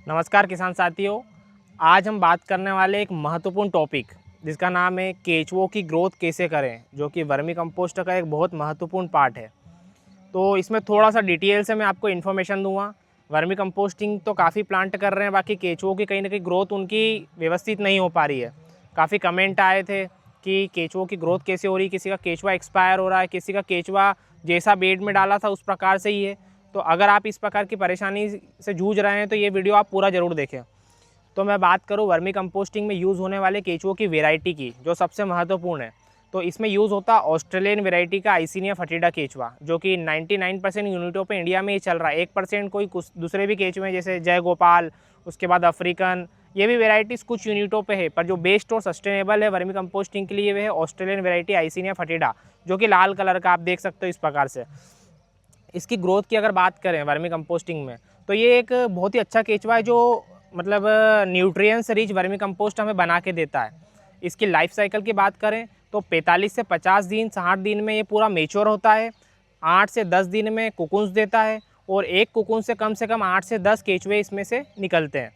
नमस्कार किसान साथियों, आज हम बात करने वाले एक महत्वपूर्ण टॉपिक जिसका नाम है केचुओं की ग्रोथ कैसे करें, जो कि वर्मी कंपोस्ट का एक बहुत महत्वपूर्ण पार्ट है। तो इसमें थोड़ा सा डिटेल से मैं आपको इन्फॉर्मेशन दूंगा। वर्मी कंपोस्टिंग तो काफ़ी प्लांट कर रहे हैं, बाकी केचुओं की कहीं ना कहीं ग्रोथ उनकी व्यवस्थित नहीं हो पा रही है। काफ़ी कमेंट आए थे कि केचुओं की ग्रोथ कैसे हो रही, किसी का केचुआ एक्सपायर हो रहा है, किसी का केचुआ जैसा बेड में डाला था उस प्रकार से ही है। तो अगर आप इस प्रकार की परेशानी से जूझ रहे हैं तो ये वीडियो आप पूरा ज़रूर देखें। तो मैं बात करूँ वर्मी कंपोस्टिंग में यूज़ होने वाले केचुओं की वैरायटी की, जो सबसे महत्वपूर्ण है। तो इसमें यूज़ होता ऑस्ट्रेलियन वैरायटी का आइसिनिया फटीडा केचुआ, जो कि 99% यूनिटों पे इंडिया में ही चल रहा है। 1% कोई कुछ दूसरे भी केचुए जैसे जय गोपाल, उसके बाद अफ्रीकन, ये भी वेराइटीज़ कुछ यूनिटों पे है, पर जो बेस्ट और सस्टेनेबल है वर्मी कंपोस्टिंग के लिए वह है ऑस्ट्रेलियन वैरायटी आइसिनिया फटीडा, जो कि लाल कलर का आप देख सकते हो इस प्रकार से। इसकी ग्रोथ की अगर बात करें वर्मी कंपोस्टिंग में, तो ये एक बहुत ही अच्छा केचुआ है जो मतलब न्यूट्रिएंट्स रिच वर्मी कंपोस्ट हमें बना के देता है। इसकी लाइफ साइकिल की बात करें तो 45 से 50 दिन 60 दिन में ये पूरा मेच्योर होता है। 8 से 10 दिन में कुकुन्स देता है और एक कुकुन से कम 8 से 10 केचुए इसमें से निकलते हैं।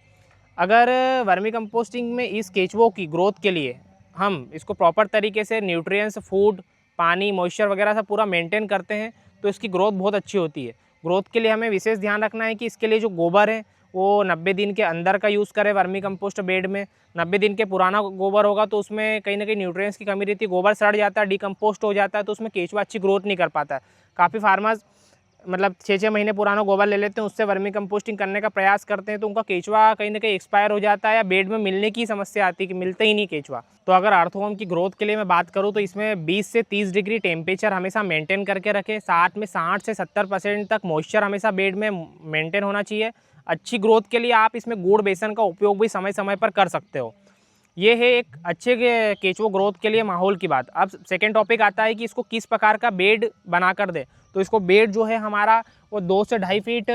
अगर वर्मी कंपोस्टिंग में इस केचुओं की ग्रोथ के लिए हम इसको प्रॉपर तरीके से न्यूट्रिएंट्स, फूड, पानी, मॉइस्चर वगैरह सब पूरा मेंटेन करते हैं तो इसकी ग्रोथ बहुत अच्छी होती है। ग्रोथ के लिए हमें विशेष ध्यान रखना है कि इसके लिए जो गोबर है वो 90 दिन के अंदर का यूज़ करें वर्मी कंपोस्ट बेड में। 90 दिन के पुराना गोबर होगा तो उसमें कहीं ना कहीं न्यूट्रिएंट्स की कमी रहती है, गोबर सड़ जाता है, डिकम्पोस्ट हो जाता है, तो उसमें केचुआ अच्छी ग्रोथ नहीं कर पाता है। काफ़ी फार्मर्स मतलब 6-6 महीने पुराना गोबर ले लेते हैं, उससे वर्मी कंपोस्टिंग करने का प्रयास करते हैं, तो उनका केचुआ कहीं ना कहीं एक्सपायर हो जाता है या बेड में मिलने की समस्या आती है कि मिलते ही नहीं केचुआ। तो अगर अर्थवर्म की ग्रोथ के लिए मैं बात करूँ तो इसमें 20 से 30 डिग्री टेम्परेचर हमेशा मेंटेन करके रखें, साथ में 60 से 70% तक मॉइस्चर हमेशा बेड में मेंटेन होना चाहिए। अच्छी ग्रोथ के लिए आप इसमें गुड़ बेसन का उपयोग भी समय समय पर कर सकते हो। ये है एक अच्छे केचुओ ग्रोथ के लिए माहौल की बात। अब सेकेंड टॉपिक आता है कि इसको किस प्रकार का बेड बना कर दे। तो इसको बेड जो है हमारा वो 2 से 2.5 फीट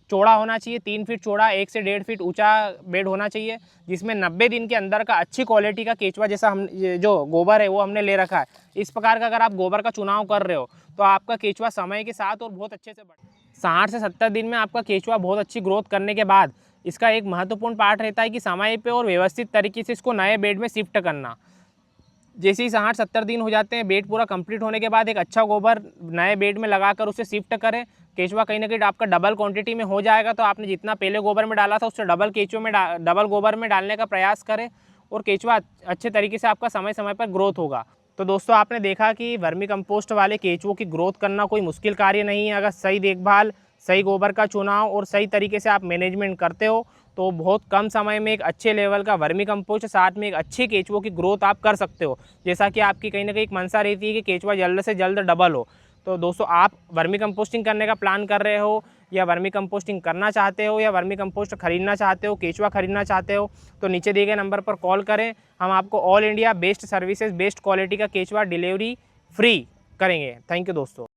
चौड़ा होना चाहिए, 3 फीट चौड़ा, 1 से 1.5 फीट ऊंचा बेड होना चाहिए, जिसमें 90 दिन के अंदर का अच्छी क्वालिटी का केचुआ, जैसा हम जो गोबर है वो हमने ले रखा है, इस प्रकार का अगर आप गोबर का चुनाव कर रहे हो तो आपका केचुआ समय के साथ और बहुत अच्छे से बढ़े। 60 से 70 दिन में आपका केचुआ बहुत अच्छी ग्रोथ करने के बाद इसका एक महत्वपूर्ण पार्ट रहता है कि समय पे और व्यवस्थित तरीके से इसको नए बेड में शिफ्ट करना। जैसे ही 60-70 दिन हो जाते हैं, बेड पूरा कंप्लीट होने के बाद एक अच्छा गोबर नए बेड में लगाकर उसे शिफ्ट करें। केचुआ कहीं ना कहीं आपका डबल क्वांटिटी में हो जाएगा, तो आपने जितना पहले गोबर में डाला था उससे डबल केचुए में डबल गोबर में डालने का प्रयास करें और केचुआ अच्छे तरीके से आपका समय समय पर ग्रोथ होगा। तो दोस्तों, आपने देखा कि वर्मी कंपोस्ट वाले केचुओं की ग्रोथ करना कोई मुश्किल कार्य नहीं है। अगर सही देखभाल, सही गोबर का चुनाव और सही तरीके से आप मैनेजमेंट करते हो तो बहुत कम समय में एक अच्छे लेवल का वर्मी कंपोस्ट साथ में एक अच्छे केचुओं की ग्रोथ आप कर सकते हो। जैसा कि आपकी कहीं ना कहीं एक मंशा रहती है कि केचुआ जल्द से जल्द डबल हो। तो दोस्तों, आप वर्मी कंपोस्टिंग करने का प्लान कर रहे हो या वर्मी कंपोस्टिंग करना चाहते हो या वर्मी कंपोस्ट खरीदना चाहते हो, केचुआ खरीदना चाहते हो, तो नीचे दिए गए नंबर पर कॉल करें। हम आपको all India best services, best quality का केचुआ डिलीवरी फ्री करेंगे। थैंक यू दोस्तों।